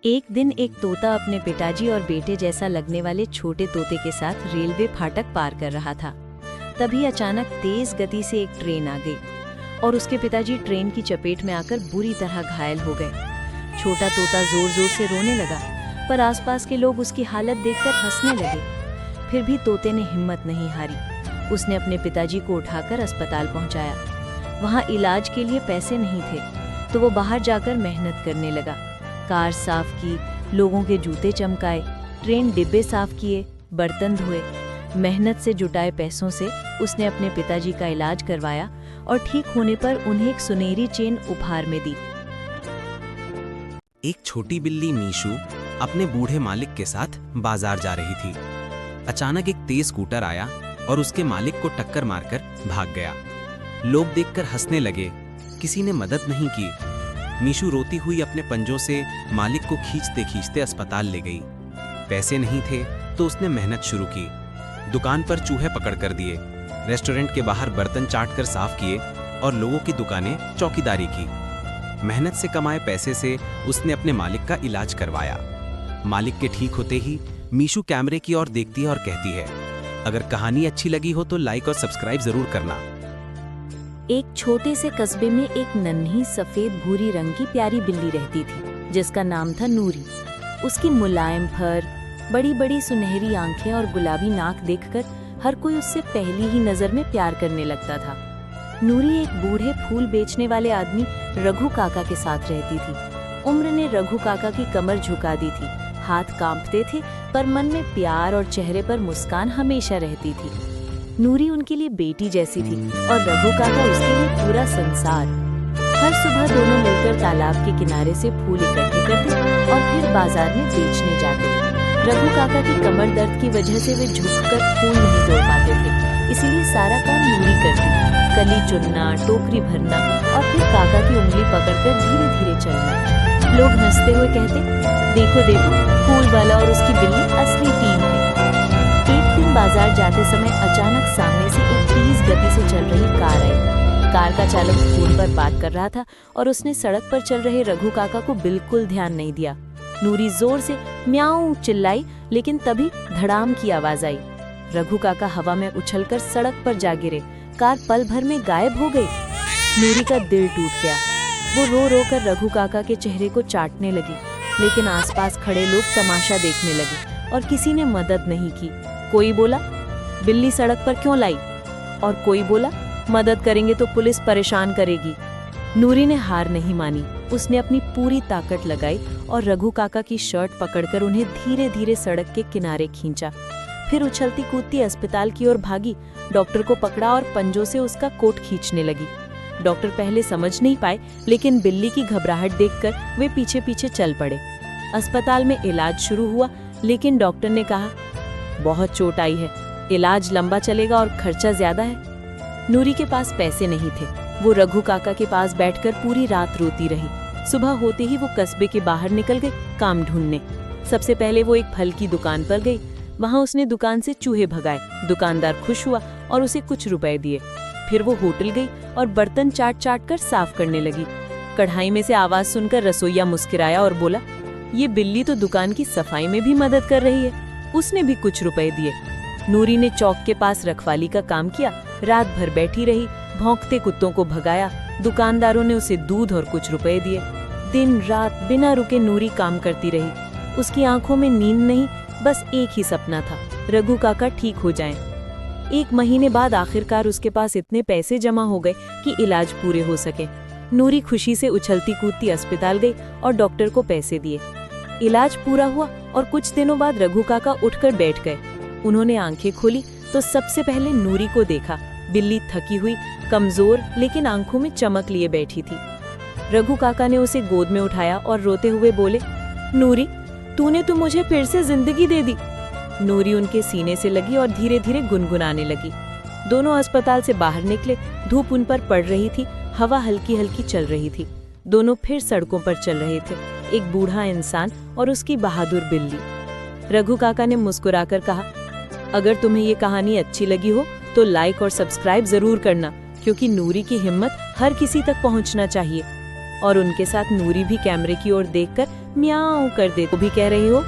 एक दिन एक तोता अपने पिताजी और बेटे जैसा लगने वाले छोटे तोते के साथ रेलवे फाटक पार कर रहा था। तभी अचानक तेज गति से एक ट्रेन आ गई और उसके पिताजी ट्रेन की चपेट में आकर बुरी तरह घायल हो गए। छोटा तोता जोर जोर से रोने लगा, पर आसपास के लोग उसकी हालत देखकर हंसने लगे। फिर भी तोते ने हिम्मत नहीं हारी। उसने अपने पिताजी को उठाकर अस्पताल पहुंचाया। वहां इलाज के लिए पैसे नहीं थे, तो वो बाहर जाकर मेहनत करने लगा। कार साफ की, लोगों के जूते चमकाए, ट्रेन डिब्बे साफ किए, बर्तन धोए। मेहनत से जुटाए पैसों से उसने अपने पिताजी का इलाज करवाया और ठीक होने पर उन्हें एक सुनहरी चेन उपहार में दी। एक छोटी बिल्ली मीशू अपने बूढ़े मालिक के साथ बाजार जा रही थी। अचानक एक तेज स्कूटर आया और उसके मालिक को टक्कर मारकर भाग गया। लोग देखकर हंसने लगे, किसी ने मदद नहीं की। मीशू रोती हुई अपने पंजों से मालिक को खींचते खींचते अस्पताल ले गई। पैसे नहीं थे तो उसने मेहनत शुरू की। दुकान पर चूहे पकड़ कर दिए, रेस्टोरेंट के बाहर बर्तन चाट कर साफ किए और लोगों की दुकानें चौकीदारी की। मेहनत से कमाए पैसे से उसने अपने मालिक का इलाज करवाया। मालिक के ठीक होते ही मीशू कैमरे की ओर देखती है और कहती है, अगर कहानी अच्छी लगी हो तो लाइक और सब्सक्राइब जरूर करना। एक छोटे से कस्बे में एक नन्ही सफेद भूरी रंग की प्यारी बिल्ली रहती थी, जिसका नाम था नूरी। उसकी मुलायम फर, बड़ी बड़ी सुनहरी आंखें और गुलाबी नाक देखकर हर कोई उससे पहली ही नजर में प्यार करने लगता था। नूरी एक बूढ़े फूल बेचने वाले आदमी रघु काका के साथ रहती थी। उम्र ने रघु काका की कमर झुका दी थी, हाथ कांपते थे, पर मन में प्यार और चेहरे पर मुस्कान हमेशा रहती थी। नूरी उनके लिए बेटी जैसी थी और रघु काका उसके लिए पूरा संसार। हर सुबह दोनों मिलकर तालाब के किनारे से फूल इकट्ठे करते और फिर बाजार में बेचने जाते। रघु काका की कमर दर्द की वजह से वे झुककर फूल नहीं तोड़ पाते थे, इसीलिए सारा काम नूरी करती। कली चुनना, टोकरी भरना और फिर काका की उंगली पकड़कर धीरे धीरे चलना। लोग हंसते हुए कहते, देखो देखो, फूल वाला और उसकी बिल्ली असली टीम है। एक दिन बाजार जाते समय अचानक सामने से एक तेज गति से चल रही कार आई। कार का चालक फोन पर बात कर रहा था और उसने सड़क पर चल रहे रघु काका को बिल्कुल ध्यान नहीं दिया। नूरी जोर से म्याऊं चिल्लाई, लेकिन तभी धड़ाम की आवाज आई। रघु काका हवा में उछलकर सड़क पर जा गिरे। कार पल भर में गायब हो गई। नूरी का दिल टूट गया। वो रो रो कर रघु काका के चेहरे को चाटने लगी, लेकिन आसपास खड़े लोग तमाशा देखने लगे और किसी ने मदद नहीं की। कोई बोला, बिल्ली सड़क पर क्यों लाई? और कोई बोला, मदद करेंगे तो पुलिस परेशान करेगी। नूरी ने हार नहीं मानी। उसने अपनी पूरी ताकत लगाई और रघु काका की शर्ट पकड़कर उन्हें धीरे धीरे सड़क के किनारे खींचा। फिर उछलती कूदती अस्पताल की ओर भागी, डॉक्टर को पकड़ा और पंजों से उसका कोट खींचने लगी। डॉक्टर पहले समझ नहीं पाए, लेकिन बिल्ली की घबराहट देखकर वे पीछे पीछे चल पड़े। अस्पताल में इलाज शुरू हुआ, लेकिन डॉक्टर ने कहा, बहुत चोट आई है, इलाज लंबा चलेगा और खर्चा ज्यादा है। नूरी के पास पैसे नहीं थे। वो रघु काका के पास बैठकर पूरी रात रोती रही। सुबह होते ही वो कस्बे के बाहर निकल गई काम ढूंढने। सबसे पहले वो एक फल की दुकान पर गई। वहां उसने दुकान से चूहे भगाए। दुकानदार खुश हुआ और उसे कुछ रुपए दिए। फिर वो होटल गई और बर्तन चाट चाट कर साफ करने लगी। कढ़ाई में से आवाज सुनकर रसोइया मुस्कुराया और बोला, ये बिल्ली तो दुकान की सफाई में भी मदद कर रही है। उसने भी कुछ रुपए दिए। नूरी ने चौक के पास रखवाली का काम किया। रात भर बैठी रही, भौंकते कुत्तों को भगाया। दुकानदारों ने उसे दूध और कुछ रुपए दिए। दिन रात बिना रुके नूरी काम करती रही। उसकी आंखों में नींद नहीं, बस एक ही सपना था, रघु काका ठीक हो जाएं। 1 महीने बाद आखिरकार उसके पास इतने पैसे जमा हो गए कि इलाज पूरे हो सके। नूरी खुशी से उछलती कूदती अस्पताल गई और डॉक्टर को पैसे दिए। इलाज पूरा हुआ और कुछ दिनों बाद रघु काका उठकर बैठ गए। उन्होंने आंखें खोली तो सबसे पहले नूरी को देखा। बिल्ली थकी हुई, कमजोर, लेकिन आंखों में चमक लिए बैठी थी। रघु काका ने उसे गोद में उठाया और रोते हुए बोले, नूरी, तूने तो मुझे फिर से जिंदगी दे दी। नूरी उनके सीने से लगी और धीरे धीरे गुनगुनाने लगी। दोनों अस्पताल से बाहर निकले। धूप उन पर पड़ रही थी, हवा हल्की हल्की चल रही थी। दोनों फिर सड़कों पर चल रहे थे, एक बूढ़ा इंसान और उसकी बहादुर बिल्ली। रघु काका ने मुस्कुराकर कहा, अगर तुम्हें ये कहानी अच्छी लगी हो तो लाइक और सब्सक्राइब जरूर करना, क्योंकि नूरी की हिम्मत हर किसी तक पहुंचना चाहिए। और उनके साथ नूरी भी कैमरे की ओर देखकर म्याऊं कर दे, तो भी कह रही हो।